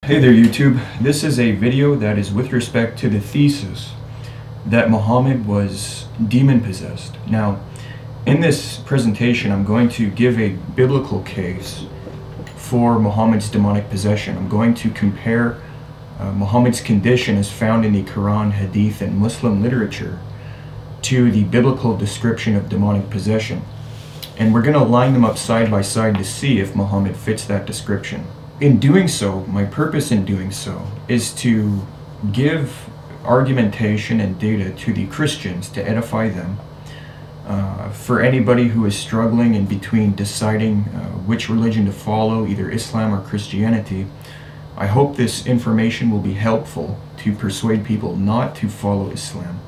Hey there YouTube, this is a video that is with respect to the thesis that Muhammad was demon possessed. Now, in this presentation I'm going to give a biblical case for Muhammad's demonic possession. I'm going to compare Muhammad's condition as found in the Quran, Hadith, and Muslim literature to the biblical description of demonic possession. And we're going to line them up side by side to see if Muhammad fits that description. In doing so, my purpose in doing so is to give argumentation and data to the Christians to edify them. For anybody who is struggling in between deciding which religion to follow, either Islam or Christianity, I hope this information will be helpful to persuade people not to follow Islam.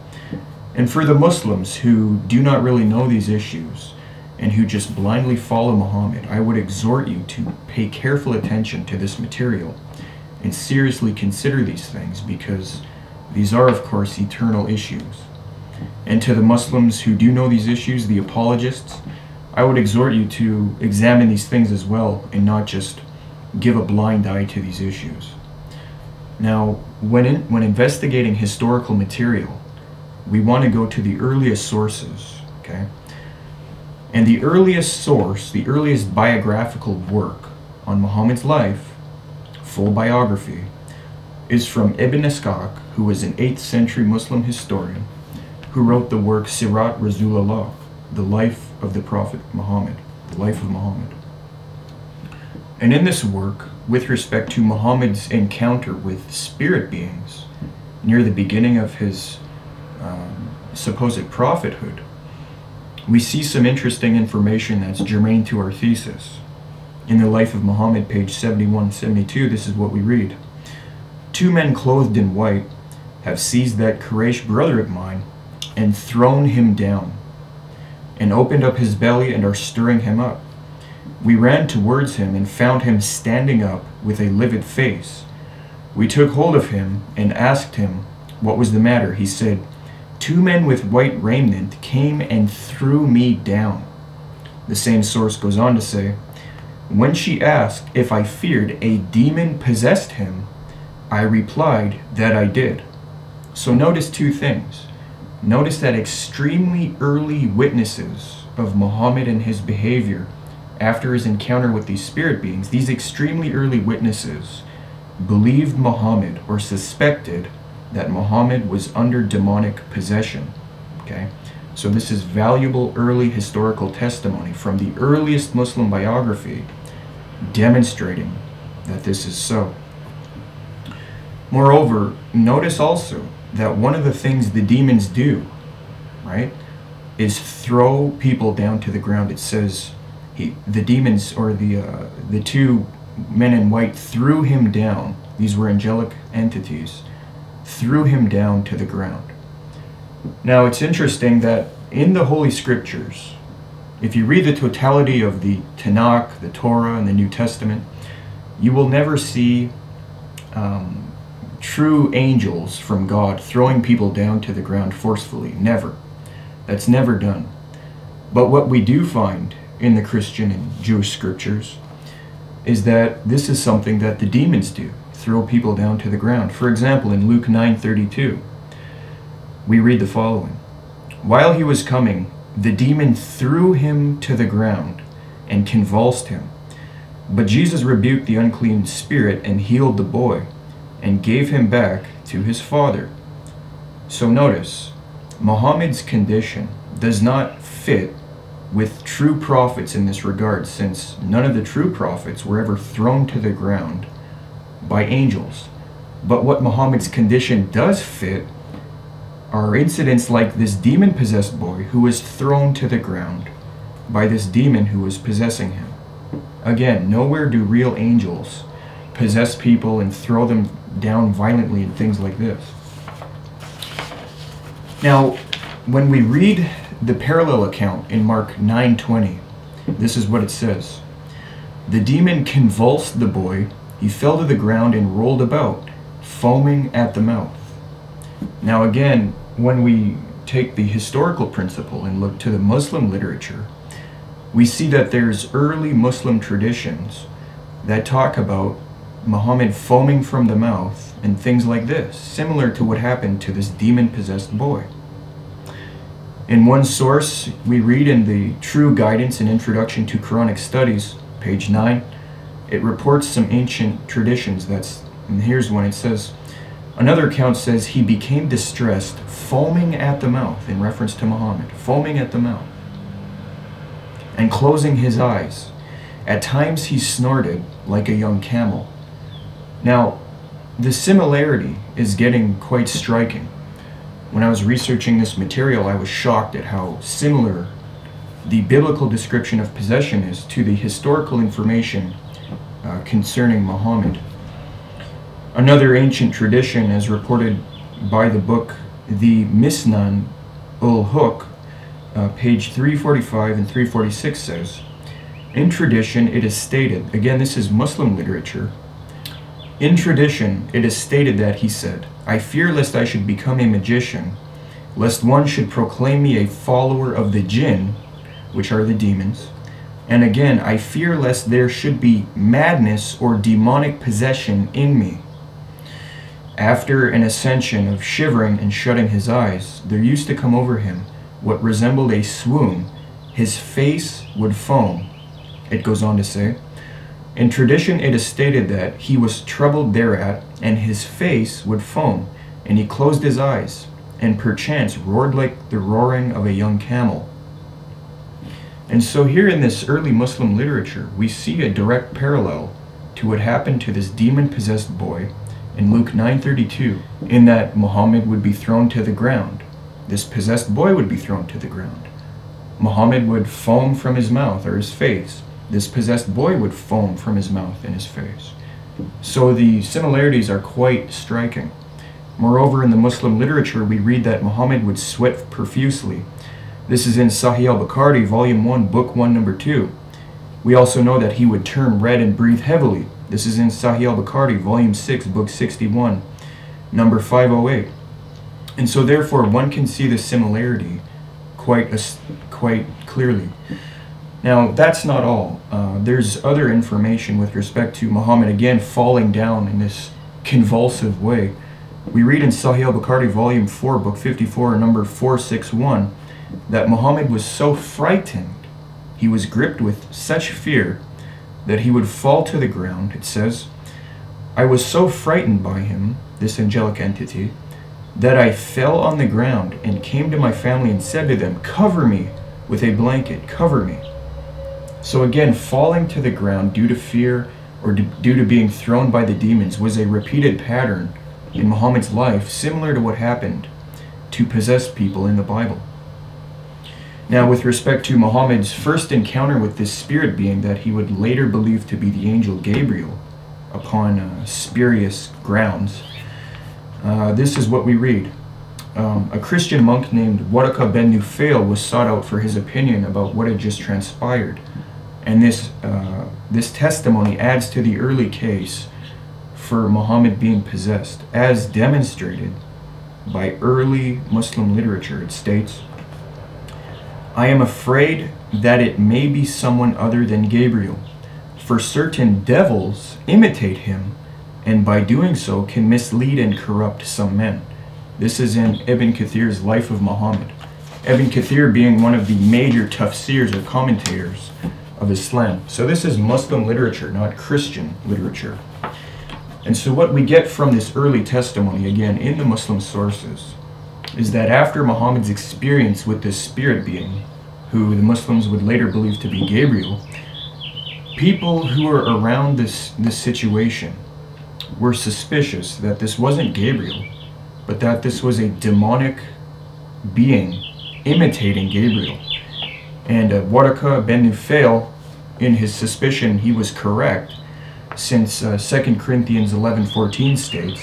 And for the Muslims who do not really know these issues, and who just blindly follow Muhammad, I would exhort you to pay careful attention to this material and seriously consider these things, because these are, of course, eternal issues. And to the Muslims who do know these issues, the apologists, I would exhort you to examine these things as well and not just give a blind eye to these issues. Now, when investigating historical material, we want to go to the earliest sources, okay? And the earliest source, the earliest biographical work on Muhammad's life, full biography, is from Ibn Ishaq, who was an 8th century Muslim historian, who wrote the work Sirat Rasulullah, the life of the Prophet Muhammad, the life of Muhammad. And in this work, with respect to Muhammad's encounter with spirit beings near the beginning of his supposed prophethood, we see some interesting information that's germane to our thesis. In the Life of Muhammad, page 71-72, this is what we read. 2 men clothed in white have seized that Quraysh brother of mine and thrown him down, and opened up his belly and are stirring him up. We ran towards him and found him standing up with a livid face. We took hold of him and asked him what was the matter. He said, 2 men with white raiment came and threw me down. The same source goes on to say, when she asked if I feared a demon possessed him, I replied that I did. So notice 2 things. Notice that extremely early witnesses of Muhammad and his behavior after his encounter with these spirit beings, these extremely early witnesses believed Muhammad, or suspected that Muhammad was under demonic possession. Okay, so this is valuable early historical testimony from the earliest Muslim biography demonstrating that this is so. Moreover, notice also that one of the things the demons do, right, is throw people down to the ground. It says the demons, or the 2 men in white, threw him down. These were angelic entities. Threw him down to the ground. Now, it's interesting that in the Holy Scriptures, if you read the totality of the Tanakh, the Torah, and the New Testament, you will never see true angels from God throwing people down to the ground forcefully. Never. That's never done. But what we do find in the Christian and Jewish scriptures is that this is something that the demons do. Throw people down to the ground. For example, in Luke 9:32, we read the following. While he was coming, the demon threw him to the ground and convulsed him. But Jesus rebuked the unclean spirit and healed the boy and gave him back to his father. So notice, Muhammad's condition does not fit with true prophets in this regard, since none of the true prophets were ever thrown to the ground by angels. But what Muhammad's condition does fit are incidents like this demon-possessed boy who was thrown to the ground by this demon who was possessing him. Again, nowhere do real angels possess people and throw them down violently and things like this. Now, when we read the parallel account in Mark 9:20, this is what it says. The demon convulsed the boy. He fell to the ground and rolled about, foaming at the mouth. Now again, when we take the historical principle and look to the Muslim literature, we see that there's early Muslim traditions that talk about Muhammad foaming from the mouth and things like this, similar to what happened to this demon-possessed boy. In one source, we read in the True Guidance and Introduction to Quranic Studies, page 9, it reports some ancient traditions. And here's one. It says, another account says he became distressed, foaming at the mouth, in reference to Muhammad, foaming at the mouth, and closing his eyes. At times he snorted like a young camel. Now, the similarity is getting quite striking. When I was researching this material, I was shocked at how similar the biblical description of possession is to the historical information concerning Muhammad. Another ancient tradition, as reported by the book The Misnan ul-Hukk, page 345 and 346 says, in tradition it is stated, again this is Muslim literature, in tradition it is stated that he said, I fear lest I should become a magician, lest one should proclaim me a follower of the jinn, which are the demons, and again I fear lest there should be madness or demonic possession in me. After an ascension of shivering and shutting his eyes, there used to come over him what resembled a swoon. His face would foam. It goes on to say, in tradition it is stated that he was troubled thereat, and his face would foam, and he closed his eyes, and perchance roared like the roaring of a young camel. And so here in this early Muslim literature, we see a direct parallel to what happened to this demon-possessed boy in Luke 9:32, in that Muhammad would be thrown to the ground. This possessed boy would be thrown to the ground. Muhammad would foam from his mouth or his face. This possessed boy would foam from his mouth and his face. So the similarities are quite striking. Moreover, in the Muslim literature, we read that Muhammad would sweat profusely. This is in Sahih al-Bukhari, volume 1, book 1, number 2. We also know that he would turn red and breathe heavily. This is in Sahih al-Bukhari, volume 6, book 61, number 508. And so therefore one can see the similarity quite clearly. Now that's not all. There's other information with respect to Muhammad again falling down in this convulsive way. We read in Sahih al-Bukhari, volume 4, book 54, number 461, that Muhammad was so frightened, he was gripped with such fear that he would fall to the ground. It says, I was so frightened by him, this angelic entity, that I fell on the ground and came to my family and said to them, cover me with a blanket, cover me. So again, falling to the ground due to fear or due to being thrown by the demons was a repeated pattern in Muhammad's life, similar to what happened to possessed people in the Bible. Now, with respect to Muhammad's first encounter with this spirit being that he would later believe to be the angel Gabriel upon spurious grounds, this is what we read. A Christian monk named Waraka ben Nufail was sought out for his opinion about what had just transpired. And this testimony adds to the early case for Muhammad being possessed, as demonstrated by early Muslim literature. It states, I am afraid that it may be someone other than Gabriel, for certain devils imitate him, and by doing so can mislead and corrupt some men. This is in Ibn Kathir's Life of Muhammad. Ibn Kathir being one of the major tafsirs or commentators of Islam. So this is Muslim literature, not Christian literature. And so what we get from this early testimony, again, in the Muslim sources, is that after Muhammad's experience with this spirit being, who the Muslims would later believe to be Gabriel, people who were around this situation were suspicious that this wasn't Gabriel, but that this was a demonic being imitating Gabriel. And Waraka ben Nufail, in his suspicion, he was correct, since 2 Corinthians 11:14 states,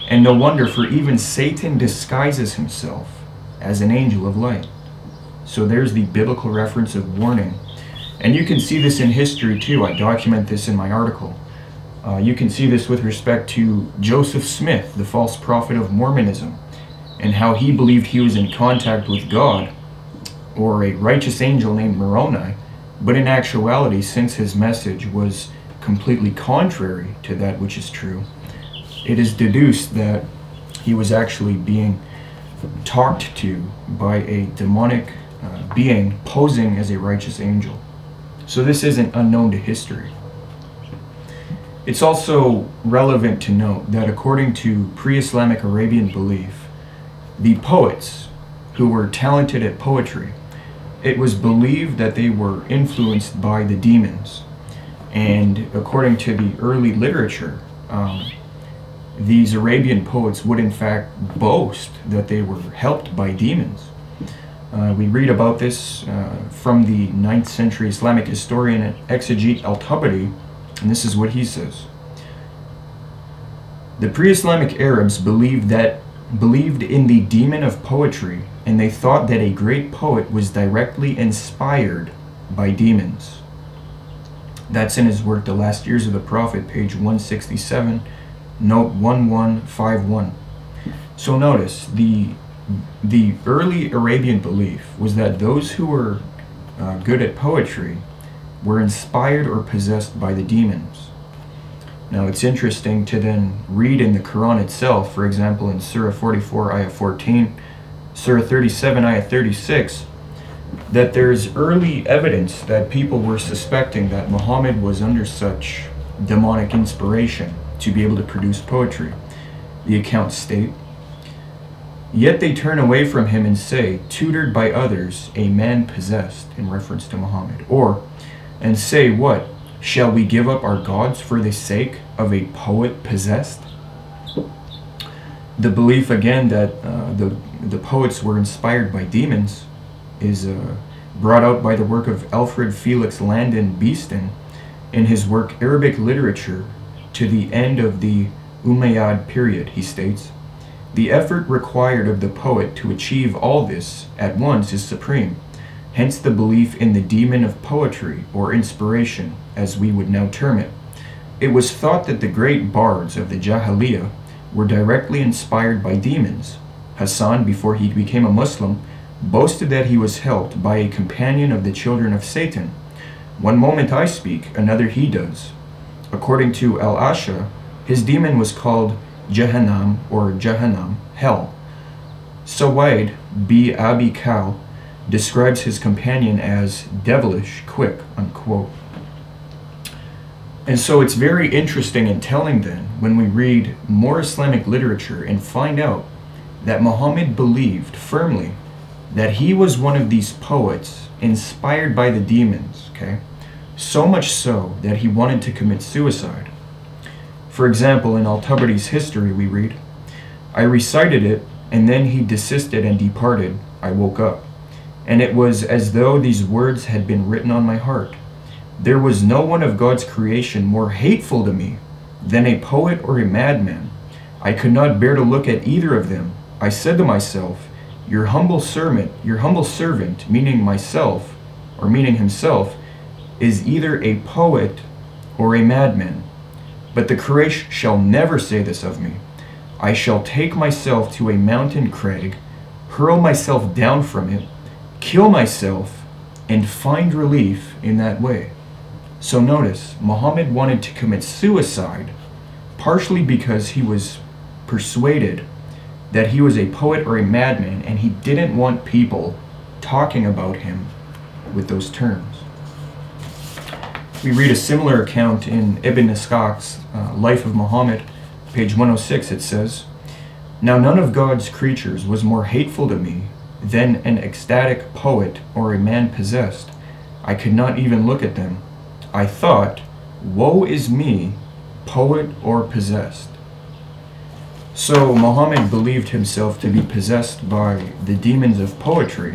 and no wonder, for even Satan disguises himself as an angel of light. So there's the biblical reference of warning. And you can see this in history too. I document this in my article. You can see this with respect to Joseph Smith, the false prophet of Mormonism, and how he believed he was in contact with God, or a righteous angel named Moroni, but in actuality, since his message was completely contrary to that which is true, it is deduced that he was actually being talked to by a demonic being posing as a righteous angel. So this isn't unknown to history. It's also relevant to note that according to pre-Islamic Arabian belief, the poets who were talented at poetry, it was believed that they were influenced by the demons. And according to the early literature, these Arabian poets would in fact boast that they were helped by demons. We read about this from the 9th century Islamic historian and exegete Al-Tabari, and this is what he says. The pre-Islamic Arabs believed in the demon of poetry, and they thought that a great poet was directly inspired by demons. That's in his work, The Last Years of the Prophet, page 167, note 1151. So notice, the early Arabian belief was that those who were good at poetry were inspired or possessed by the demons. Now it's interesting to then read in the Quran itself, for example in Surah 44 ayah 14, Surah 37 ayah 36, that there's early evidence that people were suspecting that Muhammad was under such demonic inspiration to be able to produce poetry. The accounts state, "Yet they turn away from him and say, tutored by others, a man possessed," in reference to Muhammad. Or, and say what? "Shall we give up our gods for the sake of a poet possessed?" The belief again that the poets were inspired by demons is brought out by the work of Alfred Felix Landon Beeston in his work Arabic Literature to the End of the Umayyad Period. He states, "The effort required of the poet to achieve all this at once is supreme, hence the belief in the demon of poetry, or inspiration, as we would now term it. It was thought that the great bards of the Jahiliyyah were directly inspired by demons. Hassan, before he became a Muslim, boasted that he was helped by a companion of the children of Satan. One moment I speak, another he does. According to Al-Asha, his demon was called Jahannam, or Jahannam, hell. Sawaid B. Abi Kal describes his companion as devilish, quick," unquote. And so it's very interesting and telling then when we read more Islamic literature and find out that Muhammad believed firmly that he was one of these poets inspired by the demons, okay? So much so that he wanted to commit suicide. For example, in Al-Tabari's history we read, "I recited it, and then he desisted and departed. I woke up, and it was as though these words had been written on my heart. There was no one of God's creation more hateful to me than a poet or a madman. I could not bear to look at either of them. I said to myself, your humble servant, meaning myself, or meaning himself, is either a poet or a madman. But the Quraysh shall never say this of me. I shall take myself to a mountain crag, hurl myself down from it, kill myself, and find relief in that way." So notice, Muhammad wanted to commit suicide, partially because he was persuaded that he was a poet or a madman, and he didn't want people talking about him with those terms. We read a similar account in Ibn Ishaq's Life of Muhammad, page 106. It says, "Now none of God's creatures was more hateful to me than an ecstatic poet or a man possessed. I could not even look at them. I thought, woe is me, poet or possessed." So Muhammad believed himself to be possessed by the demons of poetry.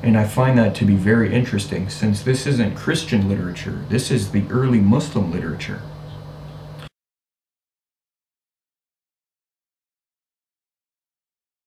And I find that to be very interesting, since this isn't Christian literature. This is the early Muslim literature.